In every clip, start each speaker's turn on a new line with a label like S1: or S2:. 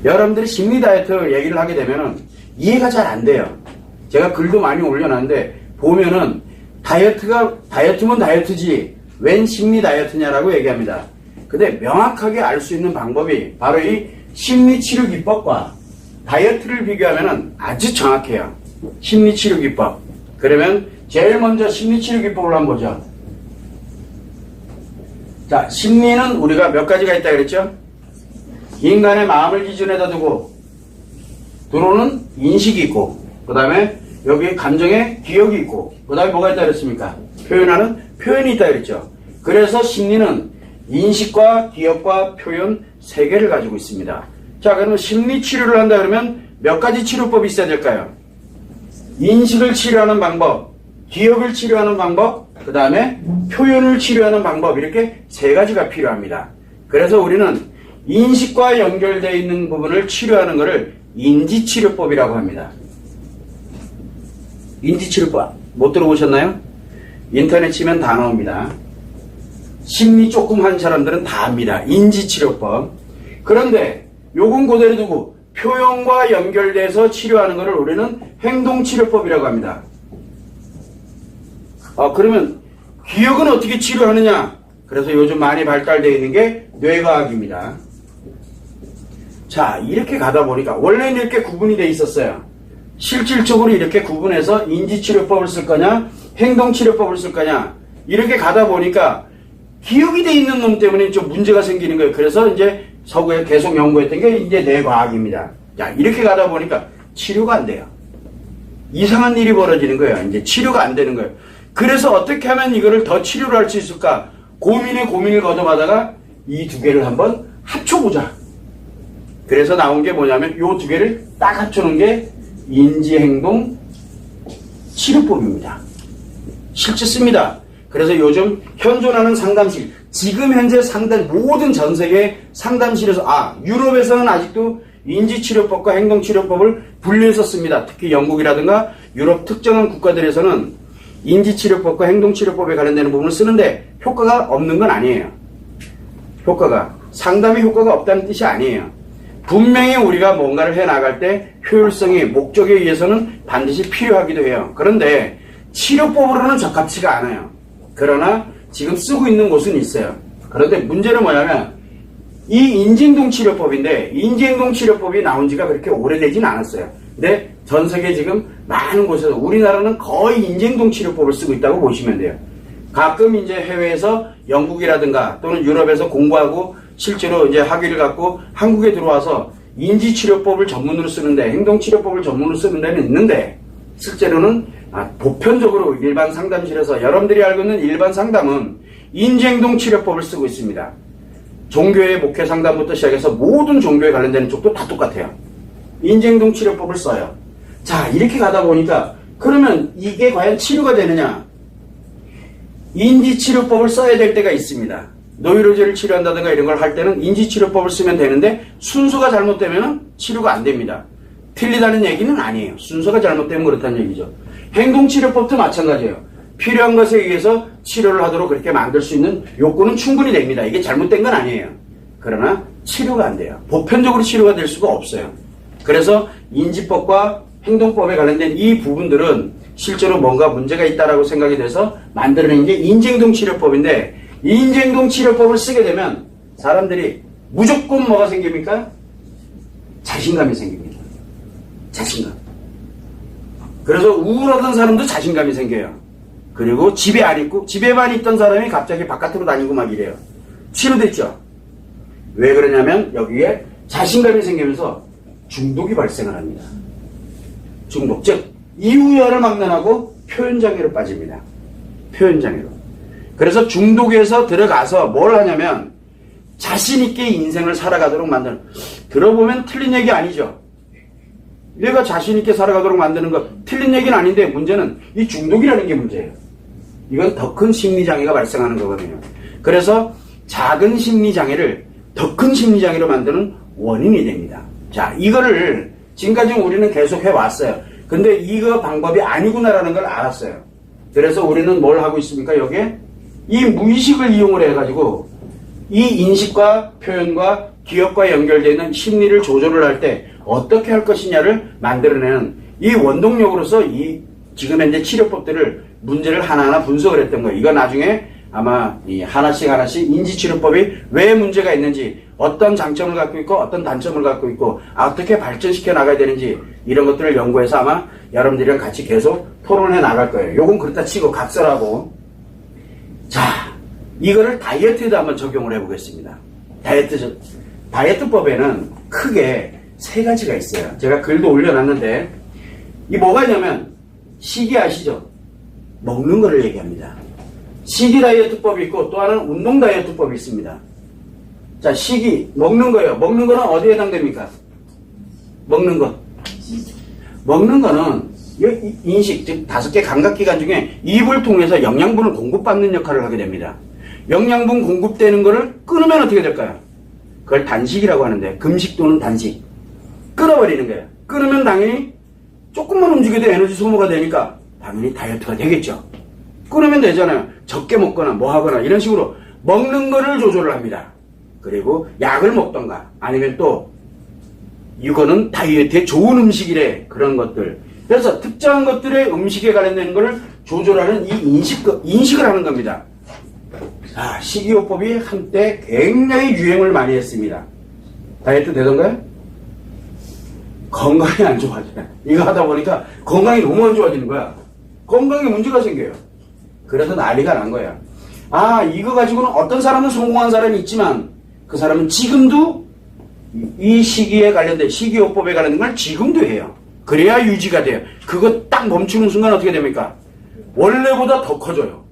S1: 여러분들이 심리 다이어트 얘기를 하게 되면은 이해가 잘 안 돼요. 제가 글도 많이 올려놨는데 보면은 다이어트면 다이어트지 웬 심리 다이어트냐라고 얘기합니다. 근데 명확하게 알 수 있는 방법이 바로 이 심리치료 기법과 다이어트를 비교하면은 아주 정확해요. 심리치료 기법. 그러면 제일 먼저 심리치료 기법을 한번 보죠. 자, 심리는 우리가 몇 가지가 있다 그랬죠? 인간의 마음을 기준에다 두고 들어오는 인식이 있고, 그 다음에 여기 감정의 기억이 있고, 그 다음에 뭐가 있다 그랬습니까? 표현하는 표현이 있다 그랬죠. 그래서 심리는 인식과 기억과 표현 세 개를 가지고 있습니다. 자, 그러면 심리 치료를 한다 그러면 몇 가지 치료법이 있어야 될까요? 인식을 치료하는 방법, 기억을 치료하는 방법, 그 다음에 표현을 치료하는 방법, 이렇게 세 가지가 필요합니다. 그래서 우리는 인식과 연결되어 있는 부분을 치료하는 것을 인지치료법이라고 합니다. 인지치료법 못 들어보셨나요? 인터넷 치면 다 나옵니다. 심리 조금 한 사람들은 다 압니다. 인지치료법. 그런데 요건 그대로 두고 표현과 연결돼서 치료하는 것을 우리는 행동치료법이라고 합니다. 그러면 기억은 어떻게 치료하느냐? 그래서 요즘 많이 발달되어 있는 게 뇌과학입니다. 자, 이렇게 가다 보니까 원래는 이렇게 구분이 돼 있었어요. 실질적으로 이렇게 구분해서 인지치료법을 쓸 거냐, 행동치료법을 쓸 거냐, 이렇게 가다 보니까 기억이 돼 있는 놈 때문에 좀 문제가 생기는 거예요. 그래서 이제 서구에 계속 연구했던 게 이제 뇌과학입니다. 자, 이렇게 가다 보니까 치료가 안 돼요. 이상한 일이 벌어지는 거예요. 이제 치료가 안 되는 거예요. 그래서 어떻게 하면 이거를 더 치료를 할 수 있을까? 고민을 거듭하다가 이 두 개를 한번 합쳐보자. 그래서 나온 게 뭐냐면 이 두 개를 딱 합쳐놓은 게 인지행동 치료법입니다. 실제 씁니다. 그래서 요즘 현존하는 상담실, 지금 현재 모든 전 세계 상담실에서, 유럽에서는 아직도 인지치료법과 행동치료법을 분리해서 씁니다. 특히 영국이라든가 유럽 특정한 국가들에서는 인지치료법과 행동치료법에 관련되는 부분을 쓰는데 효과가 없는 건 아니에요. 상담의 효과가 없다는 뜻이 아니에요. 분명히 우리가 뭔가를 해나갈 때 효율성이 목적에 의해서는 반드시 필요하기도 해요. 그런데 치료법으로는 적합치가 않아요. 그러나 지금 쓰고 있는 곳은 있어요. 그런데 문제는 뭐냐면 이 인지행동 치료법인데 인지행동 치료법이 나온 지가 그렇게 오래되진 않았어요. 근데 전 세계 지금 많은 곳에서 우리나라는 거의 인지행동 치료법을 쓰고 있다고 보시면 돼요. 가끔 이제 해외에서 영국이라든가 또는 유럽에서 공부하고 실제로 이제 학위를 갖고 한국에 들어와서 인지치료법을 전문으로 쓰는데 행동치료법을 전문으로 쓰는 데는 있는데 실제로는 보편적으로 일반 상담실에서 여러분들이 알고 있는 일반 상담은 인지행동치료법을 쓰고 있습니다. 종교의 목회 상담부터 시작해서 모든 종교에 관련되는 쪽도 다 똑같아요. 인지행동치료법을 써요. 자, 이렇게 가다 보니까 그러면 이게 과연 치료가 되느냐? 인지치료법을 써야 될 때가 있습니다. 노이로제를 치료한다든가 이런 걸 할 때는 인지치료법을 쓰면 되는데 순서가 잘못되면 치료가 안 됩니다. 틀리다는 얘기는 아니에요. 순서가 잘못되면 그렇다는 얘기죠. 행동치료법도 마찬가지예요. 필요한 것에 의해서 치료를 하도록 그렇게 만들 수 있는 요건은 충분히 됩니다. 이게 잘못된 건 아니에요. 그러나 치료가 안 돼요. 보편적으로 치료가 될 수가 없어요. 그래서 인지법과 행동법에 관련된 이 부분들은 실제로 뭔가 문제가 있다라고 생각이 돼서 만들어낸 게 인지행동 치료법인데 이 인지행동 치료법을 쓰게 되면 사람들이 무조건 뭐가 생깁니까? 자신감이 생깁니다. 자신감. 그래서 우울하던 사람도 자신감이 생겨요. 그리고 집에 안 있고 집에만 있던 사람이 갑자기 바깥으로 다니고 막 이래요. 치료됐죠? 왜 그러냐면 여기에 자신감이 생기면서 중독이 발생을 합니다. 중독, 즉 이유열을 막론하고 표현장애로 빠집니다. 표현장애로. 그래서 중독에서 들어가서 뭘 하냐면 자신있게 인생을 살아가도록 만드는, 들어보면 틀린 얘기 아니죠. 내가 자신있게 살아가도록 만드는 거 틀린 얘기는 아닌데 문제는 이 중독이라는 게 문제예요. 이건 더 큰 심리장애가 발생하는 거거든요. 그래서 작은 심리장애를 더 큰 심리장애로 만드는 원인이 됩니다. 자, 이거를 지금까지 우리는 계속 해왔어요. 근데 이거 방법이 아니구나라는 걸 알았어요. 그래서 우리는 뭘 하고 있습니까? 여기에 이 무의식을 이용을 해가지고 이 인식과 표현과 기업과 연결되어 있는 심리를 조절을 할 때 어떻게 할 것이냐를 만들어내는 이 원동력으로서 이 지금 현재 치료법들을 문제를 하나하나 분석을 했던 거예요. 이거 나중에 아마 이 하나씩 인지치료법이 왜 문제가 있는지, 어떤 장점을 갖고 있고 어떤 단점을 갖고 있고 어떻게 발전시켜 나가야 되는지 이런 것들을 연구해서 아마 여러분들이랑 같이 계속 토론해 나갈 거예요. 요건 그렇다 치고 각설하고, 자, 이거를 다이어트에도 한번 적용을 해보겠습니다. 다이어트법에는 크게 세 가지가 있어요. 제가 글도 올려놨는데, 이 뭐가 있냐면 식이 아시죠? 먹는 거를 얘기합니다. 식이 다이어트법이 있고 또 하나는 운동 다이어트법이 있습니다. 자, 식이 먹는 거예요. 먹는 거는 어디에 해당됩니까? 먹는 거. 먹는 거는 인식, 즉 5개 감각기관 중에 입을 통해서 영양분을 공급받는 역할을 하게 됩니다. 영양분 공급되는 거를 끊으면 어떻게 될까요? 그걸 단식이라고 하는데, 금식 또는 단식. 끊어버리는 거예요. 끊으면 당연히 조금만 움직여도 에너지 소모가 되니까 당연히 다이어트가 되겠죠. 끊으면 되잖아요. 적게 먹거나 뭐 하거나 이런 식으로 먹는 거를 조절을 합니다. 그리고 약을 먹던가 아니면 또 이거는 다이어트에 좋은 음식이래, 그런 것들. 그래서 특정한 것들의 음식에 관련된 거를 조절하는 이 인식을 하는 겁니다. 자, 식이요법이 한때 굉장히 유행을 많이 했습니다. 다이어트 되던가요? 건강이 안 좋아져요. 이거 하다 보니까 건강이 너무 안 좋아지는 거야. 건강에 문제가 생겨요. 그래서 난리가 난 거야. 아, 이거 가지고는 어떤 사람은 성공한 사람이 있지만 그 사람은 지금도 이 시기에 관련된, 식이요법에 관련된 걸 지금도 해요. 그래야 유지가 돼요. 그거 딱 멈추는 순간 어떻게 됩니까? 원래보다 더 커져요.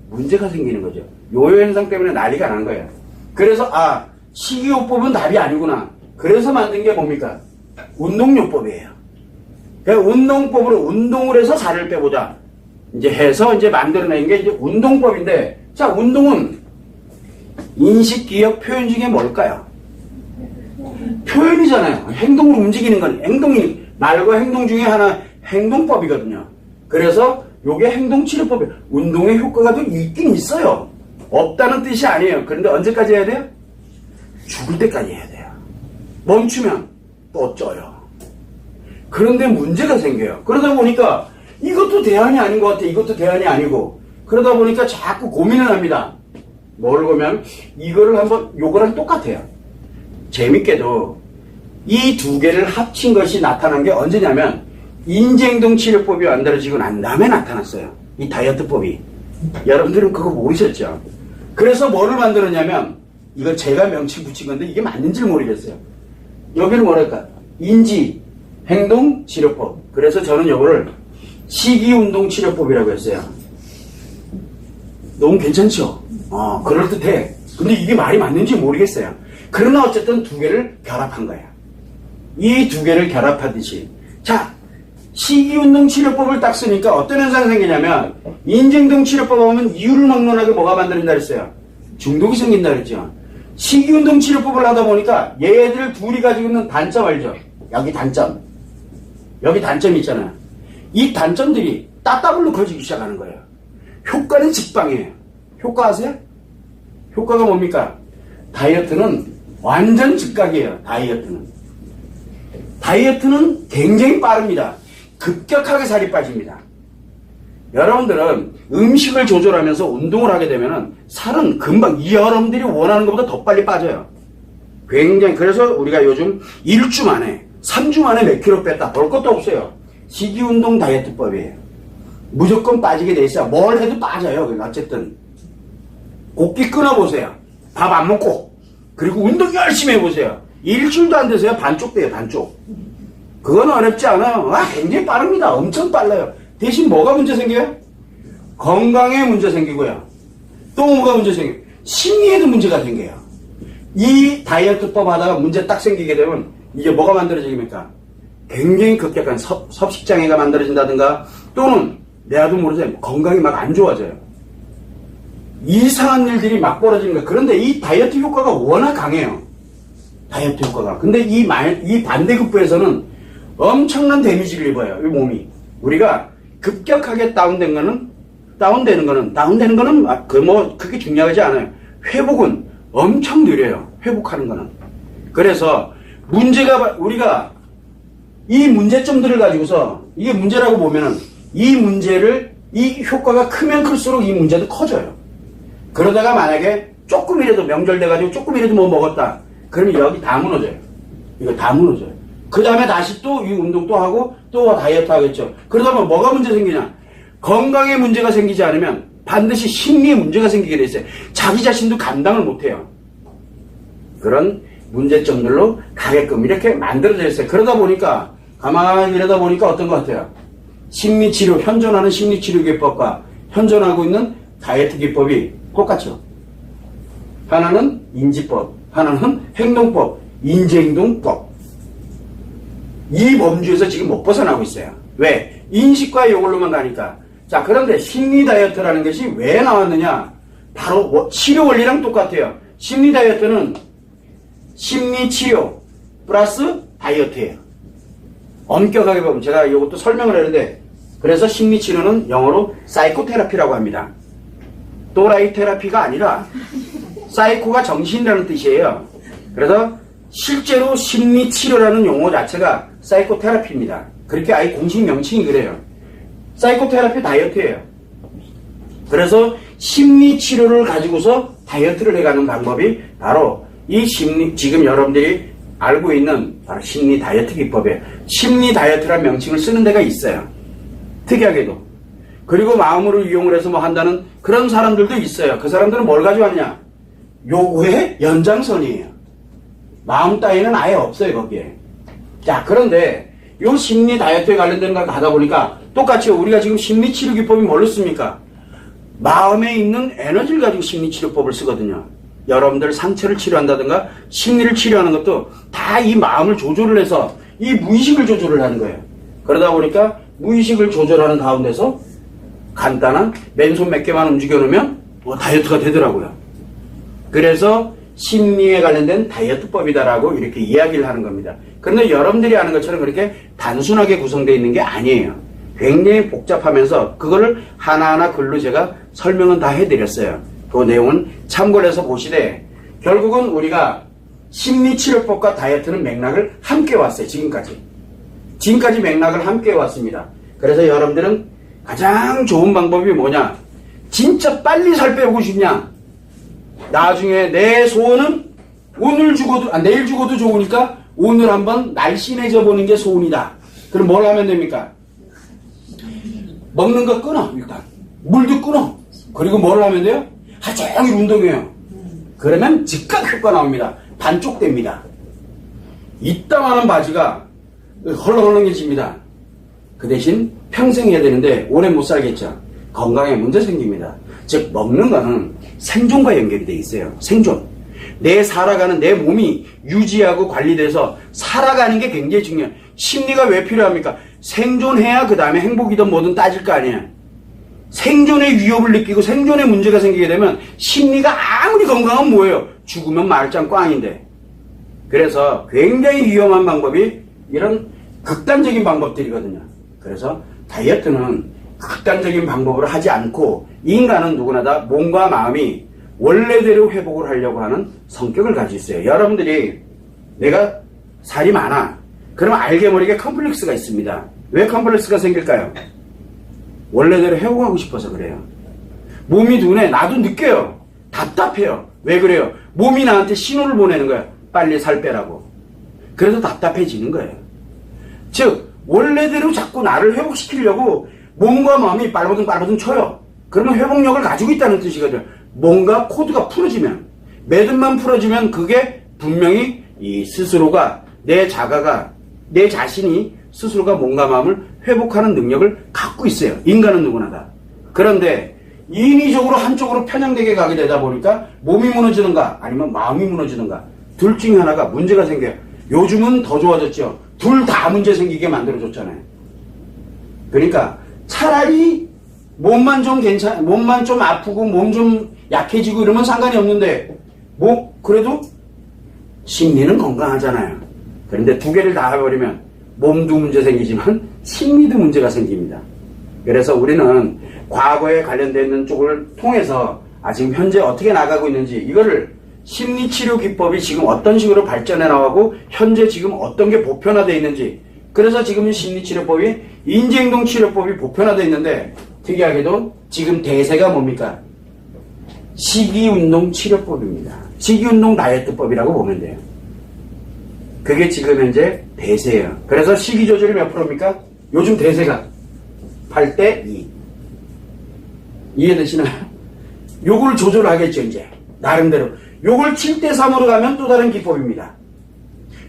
S1: 문제가 생기는 거죠. 요요 현상 때문에 난리가 난 거예요. 그래서 식이요법은 답이 아니구나. 그래서 만든 게 뭡니까? 운동요법이에요. 그러니까 운동법으로 운동을 해서 살을 빼보자. 이제 해서 이제 만들어낸 게 이제 운동법인데, 자, 운동은 인식, 기억, 표현 중에 뭘까요? 표현이잖아요. 행동을 움직이는 건 행동이, 말과 행동 중에 하나 행동법이거든요. 그래서 요게 행동치료법이에요. 운동의 효과가 또 있긴 있어요. 없다는 뜻이 아니에요. 그런데 언제까지 해야 돼요? 죽을 때까지 해야 돼요. 멈추면 또 쪄요. 그런데 문제가 생겨요. 그러다 보니까 이것도 대안이 아닌 것 같아. 이것도 대안이 아니고. 그러다 보니까 자꾸 고민을 합니다. 뭘 고민하면 이거를 한번, 요거랑 똑같아요. 재밌게도 이 두 개를 합친 것이 나타난 게 언제냐면 인지행동 치료법이 만들어지고 난 다음에 나타났어요. 이 다이어트법이. 여러분들은 그거 모르셨죠? 그래서 뭐를 만들었냐면, 이거 제가 명칭 붙인 건데 이게 맞는지를 모르겠어요. 여기는 뭐랄까? 인지 행동 치료법. 그래서 저는 이거를 식이운동 치료법이라고 했어요. 너무 괜찮죠? 그럴듯해. 근데 이게 말이 맞는지 모르겠어요. 그러나 어쨌든 두 개를 결합한 거예요. 이 두 개를 결합하듯이. 자, 식이운동 치료법을 딱 쓰니까 어떤 현상이 생기냐면, 인지행동 치료법 하면 이유를 막론하게 뭐가 만들어진다 그랬어요? 중독이 생긴다 그랬죠. 식이운동 치료법을 하다 보니까 얘들 둘이 가지고 있는 단점 알죠? 여기 단점. 여기 단점이 있잖아요. 이 단점들이 따따블로 커지기 시작하는 거예요. 효과는 직방이에요. 효과 아세요? 효과가 뭡니까? 다이어트는 완전 즉각이에요. 다이어트는 굉장히 빠릅니다. 급격하게 살이 빠집니다. 여러분들은 음식을 조절하면서 운동을 하게 되면은 살은 금방 여러분들이 원하는 것보다 더 빨리 빠져요. 굉장히. 그래서 우리가 요즘 1주 만에 3주 만에 몇 킬로 뺐다 볼 것도 없어요. 식이운동 다이어트법이에요. 무조건 빠지게 돼 있어요. 뭘 해도 빠져요. 어쨌든 곱게 끊어보세요. 밥 안 먹고. 그리고 운동 열심히 해보세요. 일주일도 안 되세요. 반쪽 돼요. 반쪽. 그건 어렵지 않아요. 굉장히 빠릅니다. 엄청 빨라요. 대신 뭐가 문제 생겨요? 건강에 문제 생기고요. 또 뭐가 문제 생겨요? 심리에도 문제가 생겨요. 이 다이어트법 하다가 문제 딱 생기게 되면 이게 뭐가 만들어집니까? 굉장히 급격한 섭식장애가 만들어진다든가, 또는 내가도 모르게 건강이 막 안 좋아져요. 이상한 일들이 막 벌어지는 거예요. 그런데 이 다이어트 효과가 워낙 강해요. 다이어트 효과가. 근데 이 반대급부에서는 엄청난 데미지를 입어요. 이 몸이. 우리가 급격하게 다운되는 거는 그게 중요하지 않아요. 회복은 엄청 느려요. 회복하는 거는. 그래서 문제가 우리가 이 문제점들을 가지고서 이게 문제라고 보면은 이 효과가 크면 클수록 이 문제도 커져요. 그러다가 만약에 조금이라도 명절 돼가지고 조금이라도 뭐 먹었다. 그러면 여기 다 무너져요. 이거 다 무너져요. 그 다음에 다시 또 이 운동 또 하고 또 다이어트 하겠죠. 그러다 보면 뭐가 문제 생기냐? 건강에 문제가 생기지 않으면 반드시 심리에 문제가 생기게 돼 있어요. 자기 자신도 감당을 못해요. 그런 문제점들로 가게끔 이렇게 만들어져 있어요. 그러다 보니까 가만히 이러다 보니까 어떤 것 같아요? 심리치료, 현존하는 심리치료 기법과 현존하고 있는 다이어트 기법이 똑같죠. 하나는 인지법, 하나는 행동법, 인지행동법. 이 범주에서 지금 못 벗어나고 있어요. 왜? 인식과 이걸로만 가니까. 자, 그런데 심리 다이어트라는 것이 왜 나왔느냐? 바로 치료 원리랑 똑같아요. 심리 다이어트는 심리 치료 플러스 다이어트예요. 엄격하게 보면 제가 이것도 설명을 했는데, 그래서 심리 치료는 영어로 사이코테라피라고 합니다. 또라이 테라피가 아니라 사이코가 정신이라는 뜻이에요. 그래서 실제로 심리 치료라는 용어 자체가 사이코테라피입니다. 그렇게 아예 공식 명칭이 그래요. 사이코테라피 다이어트예요. 그래서 심리 치료를 가지고서 다이어트를 해가는 방법이 바로 이 지금 여러분들이 알고 있는 바로 심리 다이어트 기법이에요. 심리 다이어트라는 명칭을 쓰는 데가 있어요. 특이하게도. 그리고 마음으로 이용을 해서 뭐 한다는 그런 사람들도 있어요. 그 사람들은 뭘 가져왔냐? 요거의 연장선이에요. 마음 따위는 아예 없어요, 거기에. 자, 그런데 요 심리 다이어트에 관련된 걸 하다 보니까 똑같이 우리가 지금 심리 치료 기법이 뭘로 씁니까? 마음에 있는 에너지를 가지고 심리 치료법을 쓰거든요. 여러분들 상처를 치료한다든가 심리를 치료하는 것도 다 이 마음을 조절을 해서 이 무의식을 조절을 하는 거예요. 그러다 보니까 무의식을 조절하는 가운데서 간단한 맨손 몇 개만 움직여 놓으면 다이어트가 되더라고요. 그래서 심리에 관련된 다이어트법이다라고 이렇게 이야기를 하는 겁니다. 그런데 여러분들이 아는 것처럼 그렇게 단순하게 구성되어 있는 게 아니에요. 굉장히 복잡하면서 그거를 하나하나 글로 제가 설명은 다 해드렸어요. 그 내용은 참고를 해서 보시되 결국은 우리가 심리치료법과 다이어트는 맥락을 함께 왔어요. 지금까지 맥락을 함께 왔습니다. 그래서 여러분들은 가장 좋은 방법이 뭐냐? 진짜 빨리 살 빼고 싶냐? 나중에 내 소원은 내일 죽어도 좋으니까 오늘 한번 날씬해져 보는 게 소원이다. 그럼 뭘 하면 됩니까? 먹는 거 끊어, 일단. 물도 끊어. 그리고 뭘 하면 돼요? 하루 종일 운동해요. 그러면 즉각 효과 나옵니다. 반쪽됩니다. 이따만한 바지가 헐렁헐렁해집니다. 그 대신 평생 해야 되는데 오래 못 살겠죠. 건강에 문제 생깁니다. 즉 먹는 거는 생존과 연결이 돼 있어요. 생존. 살아가는 내 몸이 유지하고 관리돼서 살아가는 게 굉장히 중요해요. 심리가 왜 필요합니까? 생존해야 그 다음에 행복이든 뭐든 따질 거 아니에요. 생존의 위협을 느끼고 생존의 문제가 생기게 되면 심리가 아무리 건강하면 뭐예요? 죽으면 말짱 꽝인데. 그래서 굉장히 위험한 방법이 이런 극단적인 방법들이거든요. 그래서 다이어트는 극단적인 방법으로 하지 않고 인간은 누구나 다 몸과 마음이 원래대로 회복을 하려고 하는 성격을 가지고 있어요. 여러분들이 내가 살이 많아. 그러면 알게 모르게 컴플렉스가 있습니다. 왜 컴플렉스가 생길까요? 원래대로 회복하고 싶어서 그래요. 몸이 둔해. 나도 느껴요. 답답해요. 왜 그래요? 몸이 나한테 신호를 보내는 거야. 빨리 살 빼라고. 그래서 답답해지는 거예요. 즉 원래대로 자꾸 나를 회복시키려고 몸과 마음이 빨바둥 쳐요. 그러면 회복력을 가지고 있다는 뜻이거든요. 뭔가 코드가 풀어지면, 매듭만 풀어지면 그게 분명히 이 스스로가, 내 자신이 스스로가 몸과 마음을 회복하는 능력을 갖고 있어요. 인간은 누구나 다. 그런데 인위적으로 한쪽으로 편향되게 가게 되다 보니까 몸이 무너지는가 아니면 마음이 무너지는가 둘 중에 하나가 문제가 생겨요. 요즘은 더 좋아졌죠. 둘 다 문제 생기게 만들어줬잖아요. 그러니까 차라리 몸만 좀 아프고 몸 좀 약해지고 이러면 상관이 없는데 그래도 심리는 건강하잖아요. 그런데 두 개를 다 해버리면 몸도 문제 생기지만 심리도 문제가 생깁니다. 그래서 우리는 과거에 관련되어 있는 쪽을 통해서 지금 현재 어떻게 나가고 있는지 이거를 심리치료 기법이 지금 어떤 식으로 발전해 나가고 현재 지금 어떤 게 보편화되어 있는지. 그래서 지금 심리치료법이 인지행동치료법이 보편화되어 있는데 특이하게도 지금 대세가 뭡니까? 식이운동치료법입니다. 식이운동 다이어트법이라고 보면 돼요. 그게 지금 현재 대세예요. 그래서 식이조절이 몇 프로입니까? 요즘 대세가 8대2. 이해되시나요? 요걸 조절하겠죠, 이제. 나름대로. 요걸 7대3으로 가면 또 다른 기법입니다.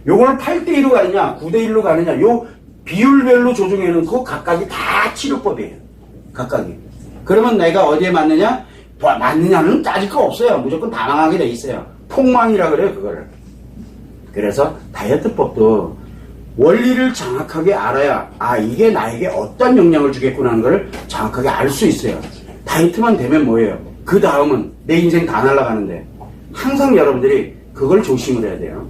S1: 요걸 8대2로 가느냐, 9대1로 가느냐, 요 비율별로 조정해놓고 각각이 다 치료법이에요. 각각이. 그러면 내가 어디에 맞느냐? 맞느냐는 따질 거 없어요. 무조건 다 망하게 돼 있어요. 폭망이라 그래요, 그거를. 그래서 다이어트법도 원리를 정확하게 알아야, 이게 나에게 어떤 영향을 주겠구나 하는 걸 정확하게 알 수 있어요. 다이어트만 되면 뭐예요? 그 다음은 내 인생 다 날아가는데 항상 여러분들이 그걸 조심을 해야 돼요.